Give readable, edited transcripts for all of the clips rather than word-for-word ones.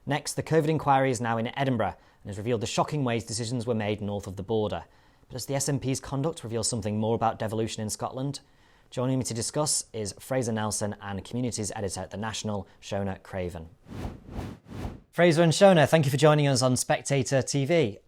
Next, the COVID inquiry is now in Edinburgh and has revealed the shocking ways decisions were made north of the border. But does the SNP's conduct reveal something more about devolution in Scotland? Joining me to discuss is Fraser Nelson and Communities Editor at The National, Shona Craven. Fraser and Shona, thank you for joining us on Spectator TV.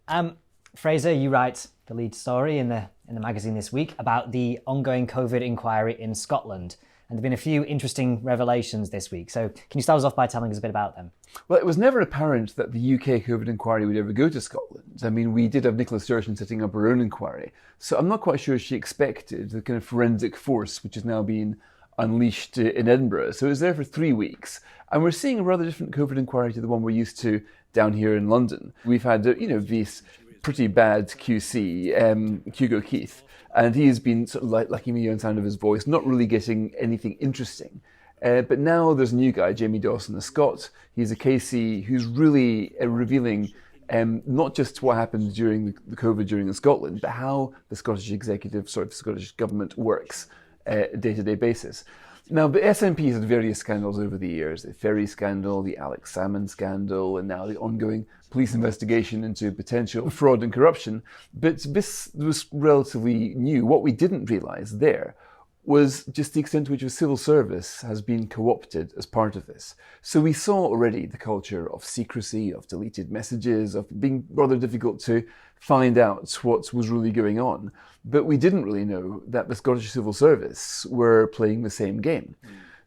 Fraser, you write the lead story in the magazine this week about the ongoing COVID inquiry in Scotland. And there have been a few interesting revelations this week. So can you start us off by telling us a bit about them? Well, it was never apparent that the UK COVID inquiry would ever go to Scotland. I mean, we did have Nicola Sturgeon setting up her own inquiry. So I'm not quite sure she expected the kind of forensic force which is now being unleashed in Edinburgh. So it was there for 3 weeks. And we're seeing a rather different COVID inquiry to the one we're used to down here in London. We've had, this pretty bad QC, Hugo Keith. And he has been sort of like me on sound of his voice, not really getting anything interesting. But now there's a new guy, Jamie Dawson, a Scot. He's a KC who's really revealing not just what happened during the COVID during Scotland, but how the Scottish Scottish government works day-to-day basis. Now, the SNP has had various scandals over the years. The ferry scandal, the Alex Salmond scandal, and now the ongoing police investigation into potential fraud and corruption. But this was relatively new. What we didn't realise there was just the extent to which the civil service has been co-opted as part of this. So we saw already the culture of secrecy, of deleted messages, of being rather difficult to find out what was really going on. But we didn't really know that the Scottish civil service were playing the same game.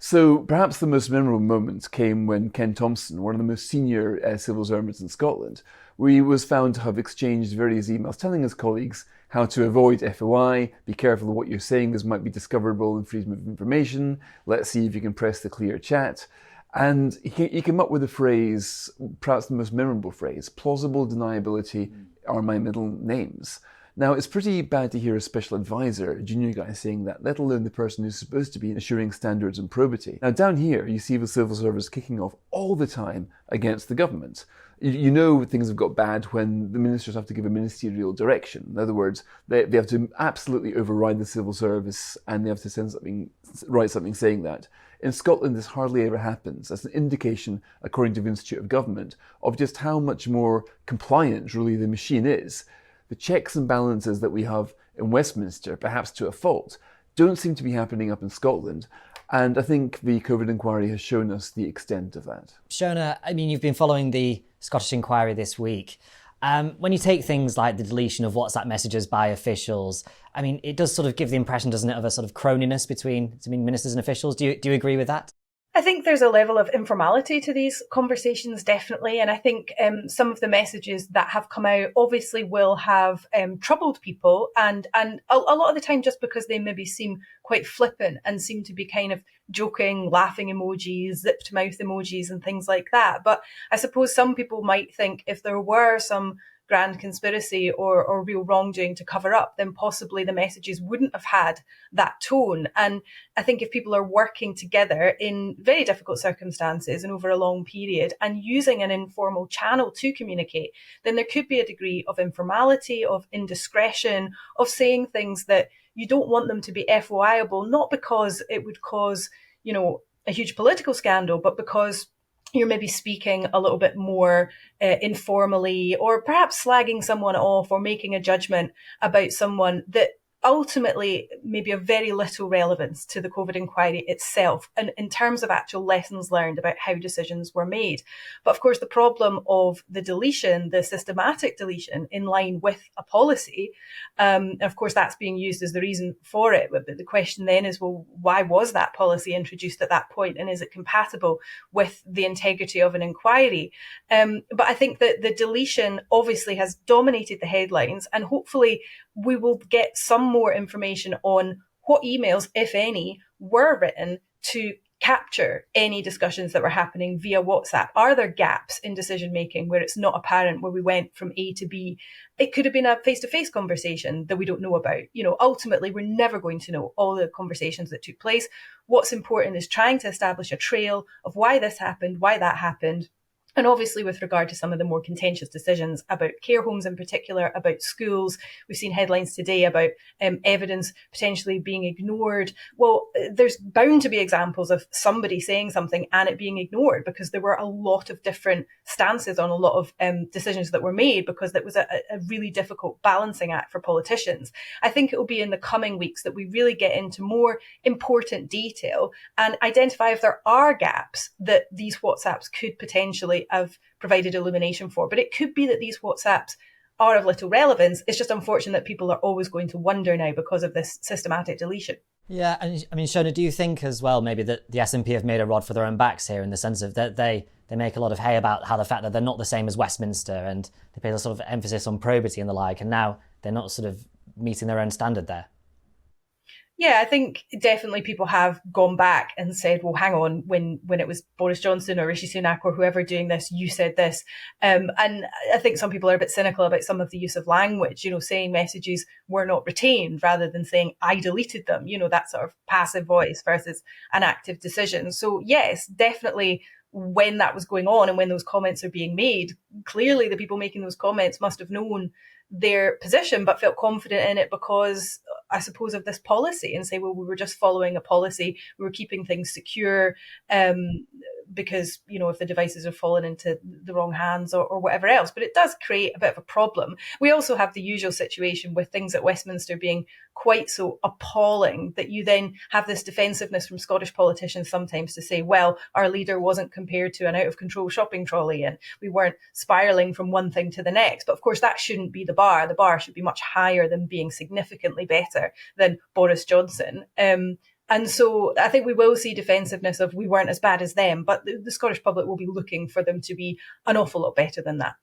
So perhaps the most memorable moment came when Ken Thompson, one of the most senior civil servants in Scotland, where he was found to have exchanged various emails telling his colleagues how to avoid FOI, be careful of what you're saying, this might be discoverable in freedom of information, let's see if you can press the clear chat. And he came up with a phrase, perhaps the most memorable phrase, plausible deniability are my middle names. Now, it's pretty bad to hear a special advisor, a junior guy, saying that, let alone the person who's supposed to be assuring standards and probity. Now, down here, you see the civil service kicking off all the time against the government. You know things have got bad when the ministers have to give a ministerial direction. In other words, they have to absolutely override the civil service and they have to write something saying that. In Scotland, this hardly ever happens. That's an indication, according to the Institute of Government, of just how much more compliant really the machine is. The checks and balances that we have in Westminster, perhaps to a fault, don't seem to be happening up in Scotland. And I think the COVID inquiry has shown us the extent of that. Shona, I mean, you've been following the Scottish inquiry this week. When you take things like the deletion of WhatsApp messages by officials, I mean, it does sort of give the impression, doesn't it, of a sort of croniness between ministers and officials. Do you agree with that? I think there's a level of informality to these conversations, definitely. And I think some of the messages that have come out obviously will have troubled people. And a lot of the time, just because they maybe seem quite flippant and seem to be kind of joking, laughing emojis, zipped mouth emojis and things like that. But I suppose some people might think if there were some grand conspiracy or real wrongdoing to cover up, then possibly the messages wouldn't have had that tone. And I think if people are working together in very difficult circumstances and over a long period and using an informal channel to communicate, then there could be a degree of informality, of indiscretion, of saying things that you don't want them to be FOIable, not because it would cause, a huge political scandal, but because you're maybe speaking a little bit more informally, or perhaps slagging someone off or making a judgment about someone that ultimately maybe of very little relevance to the COVID inquiry itself, and in terms of actual lessons learned about how decisions were made. But of course, the problem of the deletion, the systematic deletion in line with a policy, of course, that's being used as the reason for it. But the question then is, well, why was that policy introduced at that point? And is it compatible with the integrity of an inquiry? But I think that the deletion obviously has dominated the headlines, and hopefully we will get some more information on what emails, if any, were written to capture any discussions that were happening via WhatsApp. Are there gaps in decision making where it's not apparent, where we went from A to B? It could have been a face-to-face conversation that we don't know about. Ultimately, we're never going to know all the conversations that took place. What's important is trying to establish a trail of why this happened, why that happened, And obviously, with regard to some of the more contentious decisions about care homes in particular, about schools, we've seen headlines today about evidence potentially being ignored. Well, there's bound to be examples of somebody saying something and it being ignored, because there were a lot of different stances on a lot of decisions that were made, because that was a really difficult balancing act for politicians. I think it will be in the coming weeks that we really get into more important detail and identify if there are gaps that these WhatsApps could potentially have provided illumination for. But it could be that these WhatsApps are of little relevance. It's just unfortunate that people are always going to wonder now because of this systematic deletion. Yeah, and I mean, Shona, do you think as well maybe that the SNP have made a rod for their own backs here, in the sense of that they make a lot of hay about how the fact that they're not the same as Westminster, and they place a sort of emphasis on probity and the like, and now they're not sort of meeting their own standard there? Yeah, I think definitely people have gone back and said, well, hang on, when it was Boris Johnson or Rishi Sunak or whoever doing this, you said this. And I think some people are a bit cynical about some of the use of language, saying messages were not retained rather than saying I deleted them, that sort of passive voice versus an active decision. So yes, definitely when that was going on and when those comments are being made, clearly the people making those comments must have known their position but felt confident in it because, I suppose, of this policy, and say, well, we were just following a policy, we were keeping things secure, because, if the devices are fallen into the wrong hands or whatever else. But it does create a bit of a problem. We also have the usual situation with things at Westminster being quite so appalling that you then have this defensiveness from Scottish politicians sometimes to say, well, our leader wasn't compared to an out-of-control shopping trolley and we weren't spiralling from one thing to the next. But of course, that shouldn't be the bar. The bar should be much higher than being significantly better than Boris Johnson. And so I think we will see defensiveness of we weren't as bad as them, but the Scottish public will be looking for them to be an awful lot better than that.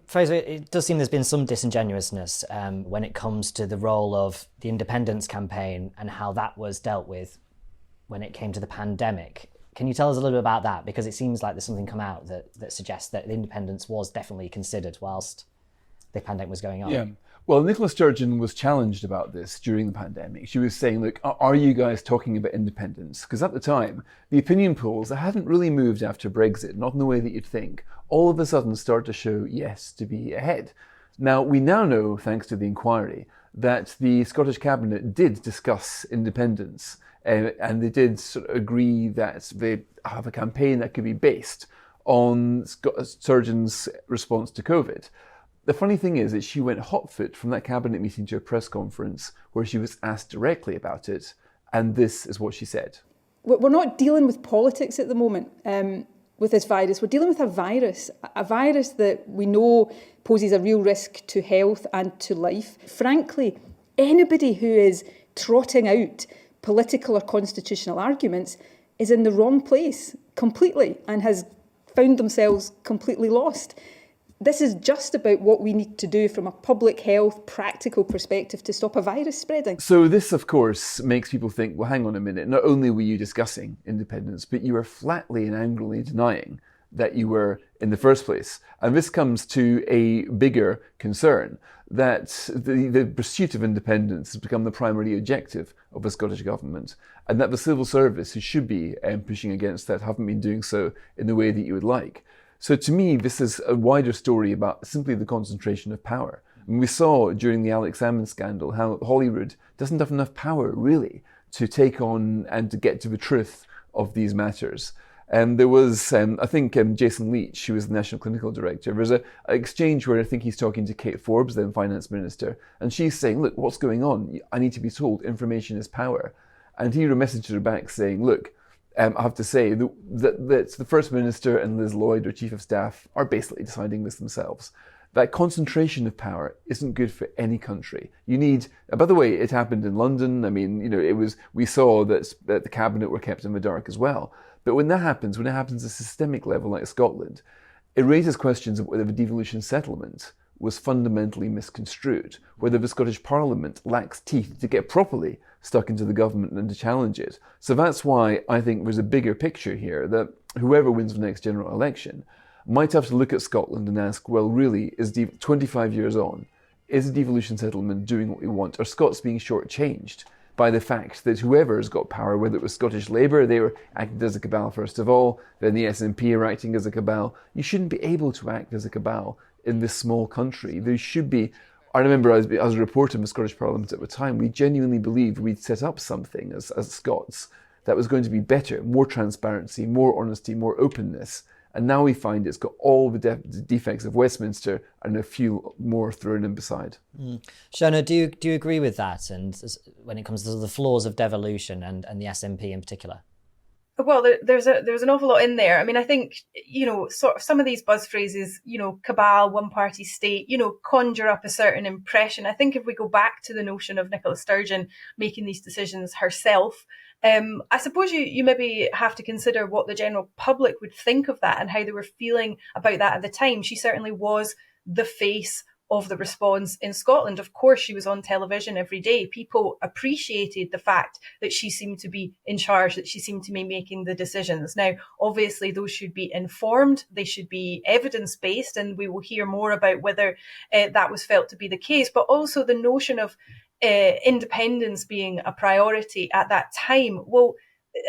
Fraser, it does seem there's been some disingenuousness when it comes to the role of the independence campaign and how that was dealt with when it came to the pandemic. Can you tell us a little bit about that? Because it seems like there's something come out that suggests that the independence was definitely considered whilst the pandemic was going on. Yeah. Well, Nicola Sturgeon was challenged about this during the pandemic. She was saying, look, are you guys talking about independence? Because at the time, the opinion polls that hadn't really moved after Brexit, not in the way that you'd think, all of a sudden start to show yes to be ahead. Now, we now know, thanks to the inquiry, that the Scottish Cabinet did discuss independence, and they did sort of agree that they have a campaign that could be based on Sturgeon's response to COVID. The funny thing is that she went hotfoot from that cabinet meeting to a press conference where she was asked directly about it, and this is what she said. We're not dealing with politics at the moment with this virus. We're dealing with a virus that we know poses a real risk to health and to life. Frankly, anybody who is trotting out political or constitutional arguments is in the wrong place completely and has found themselves completely lost. This is just about what we need to do from a public health, practical perspective to stop a virus spreading. So this, of course, makes people think, well, hang on a minute, not only were you discussing independence, but you were flatly and angrily denying that you were in the first place. And this comes to a bigger concern, that the pursuit of independence has become the primary objective of the Scottish Government, and that the civil service, who should be pushing against that, haven't been doing so in the way that you would like. So to me, this is a wider story about simply the concentration of power. And we saw during the Alex Salmond scandal how Holyrood doesn't have enough power, really, to take on and to get to the truth of these matters. And there was, I think, Jason Leach, who was the National Clinical Director, there's an exchange where I think he's talking to Kate Forbes, then Finance Minister, and she's saying, look, what's going on? I need to be told information is power. And he messaged her back saying, look, I have to say that the First Minister and Liz Lloyd, or Chief of Staff, are basically deciding this themselves. That concentration of power isn't good for any country. You need, by the way, it happened in London. I mean, we saw that the cabinet were kept in the dark as well. But when it happens at a systemic level like Scotland, it raises questions of whether the devolution settlement was fundamentally misconstrued, whether the Scottish Parliament lacks teeth to get properly stuck into the government and to challenge it. So that's why I think there's a bigger picture here, that whoever wins the next general election might have to look at Scotland and ask, well, really, 25 years on, is the devolution settlement doing what we want? Are Scots being shortchanged? by the fact that whoever has got power, whether it was Scottish Labour, they were acting as a cabal first of all, then the SNP are acting as a cabal. You shouldn't be able to act as a cabal in this small country. There should be... I remember I was a reporter in the Scottish Parliament at the time. We genuinely believed we'd set up something as Scots that was going to be better, more transparency, more honesty, more openness. And now we find it's got all the defects of Westminster and a few more thrown in beside. Shona, do you agree with that? And when it comes to the flaws of devolution and the SNP in particular? Well, there's an awful lot in there. I mean, I think, sort of some of these buzz phrases, cabal, one-party state, conjure up a certain impression. I think if we go back to the notion of Nicola Sturgeon making these decisions herself, I suppose you maybe have to consider what the general public would think of that and how they were feeling about that at the time. She certainly was the face of the response in Scotland. Of course, she was on television every day. People appreciated the fact that she seemed to be in charge, that she seemed to be making the decisions. Now, obviously, those should be informed. They should be evidence-based, and we will hear more about whether that was felt to be the case. But also the notion of independence being a priority at that time. Well,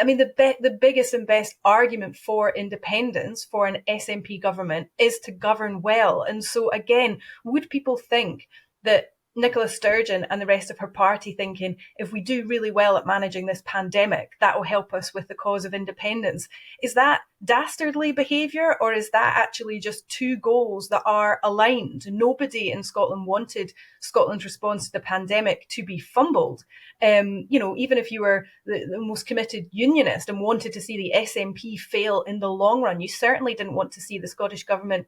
I mean, the biggest and best argument for independence for an SNP government is to govern well. And so, again, would people think that Nicola Sturgeon and the rest of her party thinking, if we do really well at managing this pandemic, that will help us with the cause of independence? Is that dastardly behaviour, or is that actually just two goals that are aligned? Nobody in Scotland wanted Scotland's response to the pandemic to be fumbled. Even if you were the most committed unionist and wanted to see the SNP fail in the long run, you certainly didn't want to see the Scottish government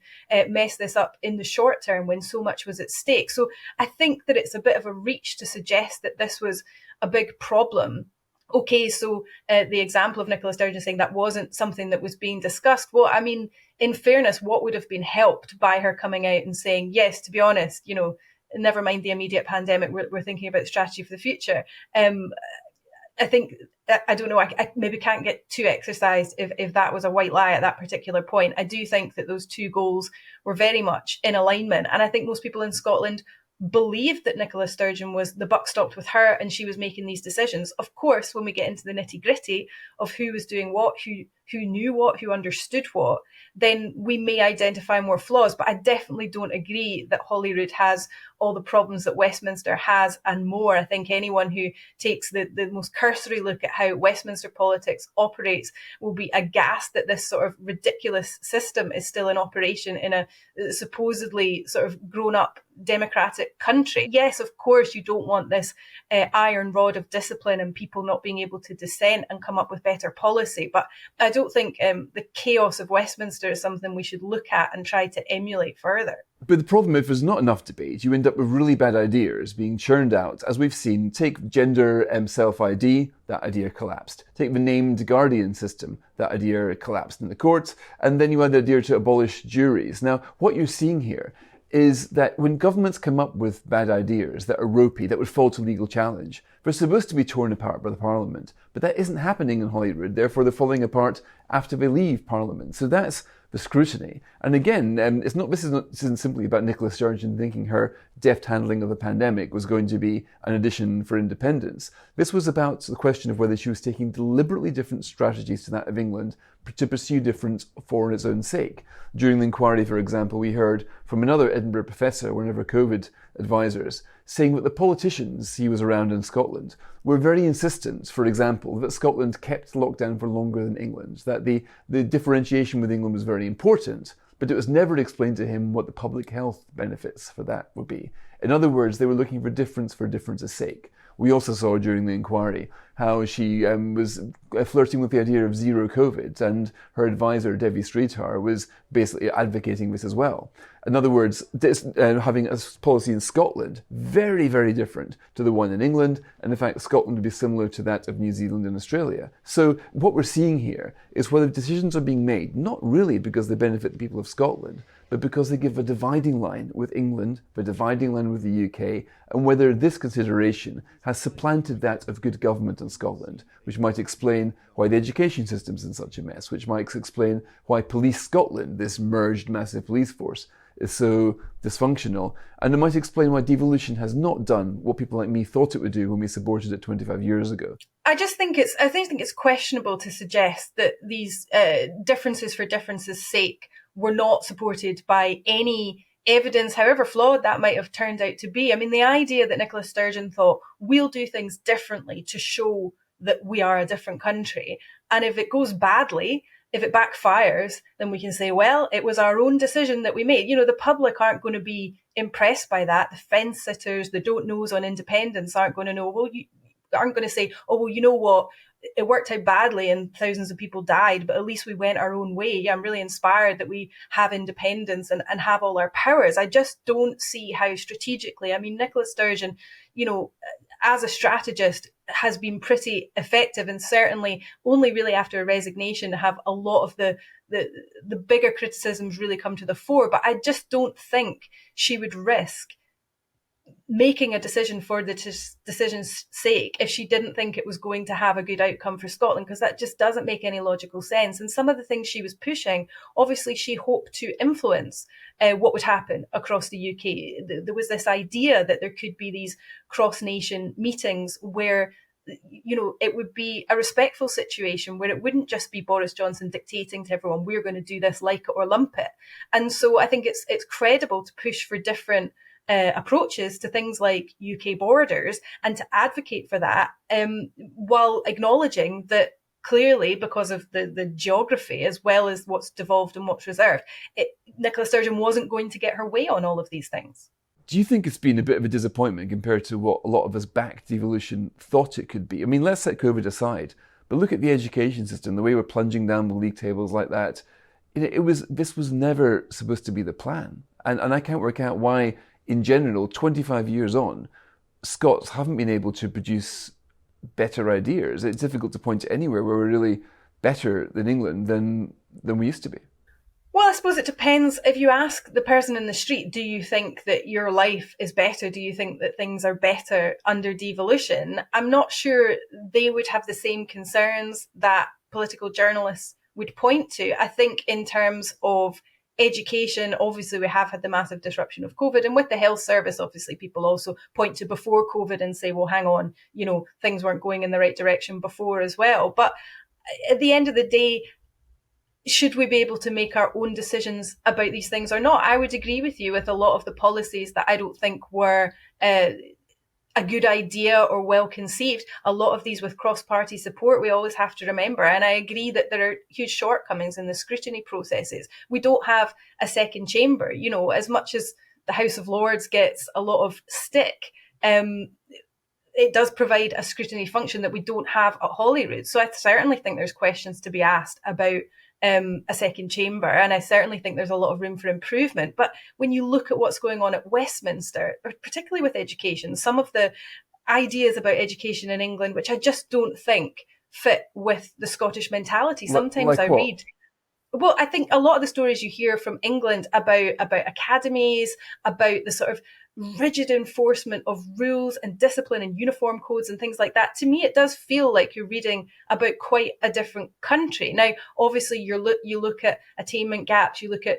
mess this up in the short term when so much was at stake. So I think that it's a bit of a reach to suggest that this was a big problem. Okay, so the example of Nicola Sturgeon saying that wasn't something that was being discussed. Well, I mean, in fairness, what would have been helped by her coming out and saying, yes, to be honest, never mind the immediate pandemic, we're thinking about strategy for the future. I think, I don't know, I maybe can't get too exercised if that was a white lie at that particular point. I do think that those two goals were very much in alignment. And I think most people in Scotland believed that Nicola Sturgeon was, the buck stopped with her and she was making these decisions. Of course, when we get into the nitty gritty of who was doing what, who knew what, who understood what, then we may identify more flaws. But I definitely don't agree that Holyrood has all the problems that Westminster has and more. I think anyone who takes the most cursory look at how Westminster politics operates will be aghast that this sort of ridiculous system is still in operation in a supposedly sort of grown-up democratic country. Yes, of course, you don't want this iron rod of discipline and people not being able to dissent and come up with better policy. But I don't think the chaos of Westminster is something we should look at and try to emulate further. But the problem, if there's not enough debate, you end up with really bad ideas being churned out. As we've seen, take gender self-ID, that idea collapsed. Take the named guardian system, that idea collapsed in the courts. And then you had the idea to abolish juries. Now, what you're seeing here is that when governments come up with bad ideas that are ropey, that would fall to legal challenge, they're supposed to be torn apart by the Parliament. But that isn't happening in Holyrood, therefore they're falling apart after they leave Parliament. So that's the scrutiny. And again, this isn't simply about Nicola Sturgeon thinking her deft handling of the pandemic was going to be an addition for independence. This was about the question of whether she was taking deliberately different strategies to that of England to pursue difference for its own sake. During the inquiry, for example, we heard from another Edinburgh professor, one of her COVID advisors, saying that the politicians he was around in Scotland were very insistent, for example, that Scotland kept lockdown for longer than England, that the differentiation with England was very important, but it was never explained to him what the public health benefits for that would be. In other words, they were looking for difference's sake. We also saw during the inquiry how she was flirting with the idea of zero COVID, and her advisor, Devi Sridhar, was basically advocating this as well. In other words, having a policy in Scotland very, very different to the one in England, and in fact, Scotland would be similar to that of New Zealand and Australia. So what we're seeing here is whether decisions are being made, not really because they benefit the people of Scotland, but because they give a dividing line with England, the dividing line with the UK, and whether this consideration has supplanted that of good government in Scotland, which might explain why the education system's in such a mess, which might explain why Police Scotland, this merged massive police force, is so dysfunctional. And it might explain why devolution has not done what people like me thought it would do when we supported it 25 years ago. I think it's questionable to suggest that these differences for differences' sake were not supported by any evidence, however flawed that might have turned out to be. I mean, the idea that Nicola Sturgeon thought, we'll do things differently to show that we are a different country. And if it goes badly, if it backfires, then we can say, well, it was our own decision that we made. The public aren't going to be impressed by that. The fence sitters, the don't knows on independence aren't going to know, aren't going to say, oh, well, you know what? It worked out badly and thousands of people died, but at least we went our own way. I'm really inspired that we have independence and have all our powers. I just don't see how strategically, Nicola Sturgeon, as a strategist, has been pretty effective, and certainly only really after a resignation have a lot of the bigger criticisms really come to the fore. But I just don't think she would risk making a decision for the decision's sake if she didn't think it was going to have a good outcome for Scotland, because that just doesn't make any logical sense. And some of the things she was pushing, obviously she hoped to influence what would happen across the UK. There was this idea that there could be these cross-nation meetings where it would be a respectful situation where it wouldn't just be Boris Johnson dictating to everyone, we're going to do this, like it or lump it. And so I think it's credible to push for different approaches to things like UK borders and to advocate for that, while acknowledging that clearly, because of the geography as well as what's devolved and what's reserved, Nicola Sturgeon wasn't going to get her way on all of these things. Do you think it's been a bit of a disappointment compared to what a lot of us backed devolution thought it could be? I mean, let's set COVID aside, but look at the education system, the way we're plunging down the league tables like that. This was never supposed to be the plan. And I can't work out why, in general, 25 years on, Scots haven't been able to produce better ideas. It's difficult to point to anywhere where we're really better than England than we used to be. Well, I suppose it depends. If you ask the person in the street, do you think that your life is better? Do you think that things are better under devolution? I'm not sure they would have the same concerns that political journalists would point to. I think in terms of education, obviously we have had the massive disruption of COVID, and with the health service, obviously people also point to before COVID and say, well, hang on, things weren't going in the right direction before as well. But at the end of the day, should we be able to make our own decisions about these things or not? I would agree with you with a lot of the policies that I don't think were a good idea or well conceived. A lot of these with cross-party support, we always have to remember. And I agree that there are huge shortcomings in the scrutiny processes. We don't have a second chamber. As much as the House of Lords gets a lot of stick, it does provide a scrutiny function that we don't have at Holyrood. So I certainly think there's questions to be asked about a second chamber, and I certainly think there's a lot of room for improvement. But when you look at what's going on at Westminster, particularly with education, some of the ideas about education in England, which I just don't think fit with the Scottish mentality. Sometimes I read, well, I think a lot of the stories you hear from England about academies, about the sort of rigid enforcement of rules and discipline and uniform codes and things like that, to me it does feel like you're reading about quite a different country. Now, obviously you look at attainment gaps, you look at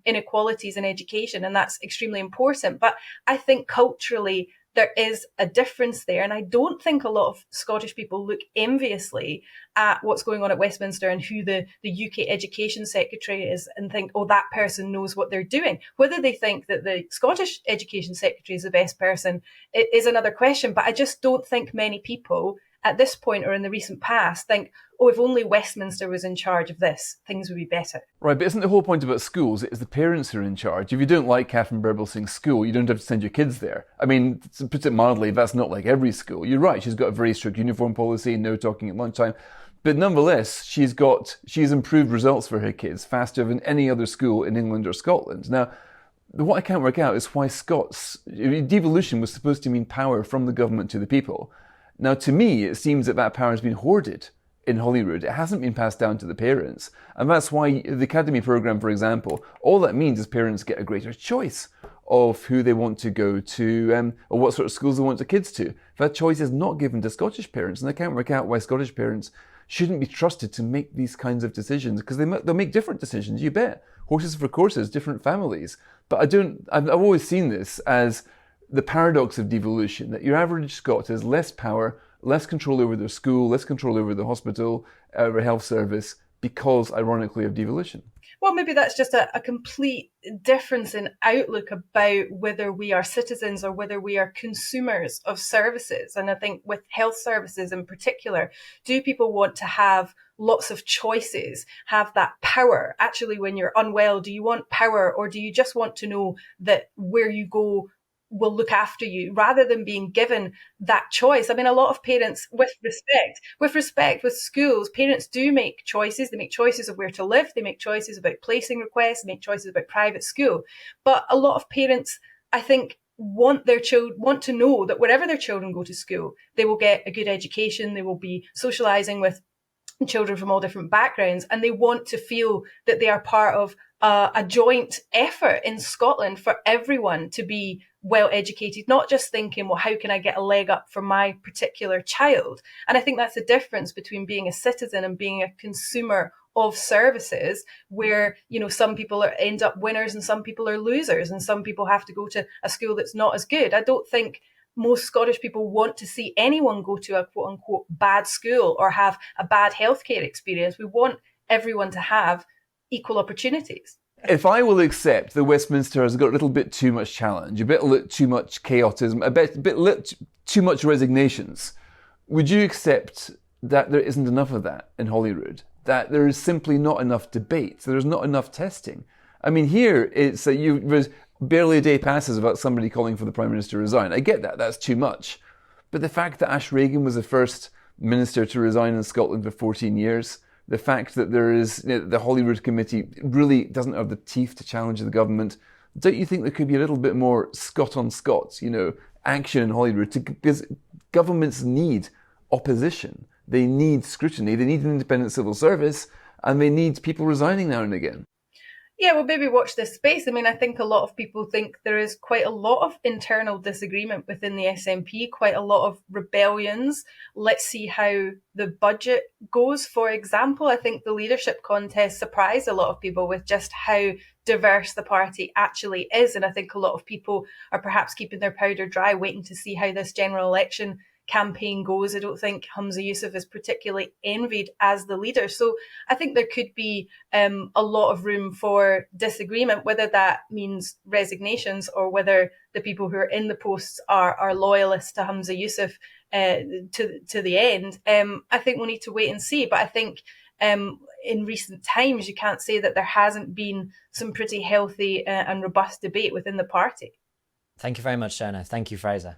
inequalities in education, and that's extremely important. But I think culturally there is a difference there. And I don't think a lot of Scottish people look enviously at what's going on at Westminster and who the UK Education Secretary is and think, oh, that person knows what they're doing. Whether they think that the Scottish Education Secretary is the best person is another question. But I just don't think many people at this point or in the recent past think, oh, if only Westminster was in charge of this, things would be better. Right, but isn't the whole point about schools is the parents who are in charge? If you don't like Catherine Birbalsing's school, you don't have to send your kids there. I mean, to put it mildly, that's not like every school. You're right, she's got a very strict uniform policy, no talking at lunchtime. But nonetheless, she's improved results for her kids faster than any other school in England or Scotland. Now, what I can't work out is why devolution was supposed to mean power from the government to the people. Now, to me, it seems that power has been hoarded in Holyrood. It hasn't been passed down to the parents. And that's why the academy programme, for example, all that means is parents get a greater choice of who they want to go to or what sort of schools they want their kids to. That choice is not given to Scottish parents, and I can't work out why Scottish parents shouldn't be trusted to make these kinds of decisions, because they'll make different decisions, you bet. Horses for courses, different families. But I've always seen this as the paradox of devolution, that your average Scot has less power, less control over their school, less control over the hospital, or health service, because, ironically, of devolution. Well, maybe that's just a complete difference in outlook about whether we are citizens or whether we are consumers of services. And I think with health services in particular, do people want to have lots of choices, have that power? Actually, when you're unwell, do you want power, or do you just want to know that where you go will look after you, rather than being given that choice? I mean, a lot of parents, with respect, with schools, parents do make choices. They make choices of where to live. They make choices about placing requests. They make choices about private school. But a lot of parents, I think, want to know that wherever their children go to school, they will get a good education. They will be socialising with children from all different backgrounds, and they want to feel that they are part of a joint effort in Scotland for everyone to be well educated, not just thinking, well, how can I get a leg up for my particular child? And I think that's the difference between being a citizen and being a consumer of services, where, you know, some people end up winners and some people are losers, and some people have to go to a school that's not as good. I don't think most Scottish people want to see anyone go to a quote unquote bad school or have a bad healthcare experience. We want everyone to have equal opportunities. If I will accept that Westminster has got a little bit too much challenge, a bit too much chaotism, a bit too much resignations, would you accept that there isn't enough of that in Holyrood? That there is simply not enough debate, there's not enough testing? I mean, here it's there's barely a day passes without somebody calling for the Prime Minister to resign. I get that, that's too much. But the fact that Ash Regan was the first minister to resign in Scotland for 14 years, the fact that there is, the Holyrood Committee really doesn't have the teeth to challenge the government, don't you think there could be a little bit more Scot on Scots, action in Holyrood? Because governments need opposition, they need scrutiny, they need an independent civil service, and they need people resigning now and again. Yeah, well, maybe watch this space. I mean, I think a lot of people think there is quite a lot of internal disagreement within the SNP, quite a lot of rebellions. Let's see how the budget goes, for example. I think the leadership contest surprised a lot of people with just how diverse the party actually is. And I think a lot of people are perhaps keeping their powder dry, waiting to see how this general election campaign goes. I don't think Humza Yousaf is particularly envied as the leader. So I think there could be a lot of room for disagreement, whether that means resignations or whether the people who are in the posts are loyalists to Humza Yousaf to the end. I think we'll need to wait and see. But I think in recent times, you can't say that there hasn't been some pretty healthy and robust debate within the party. Thank you very much, Shona. Thank you, Fraser.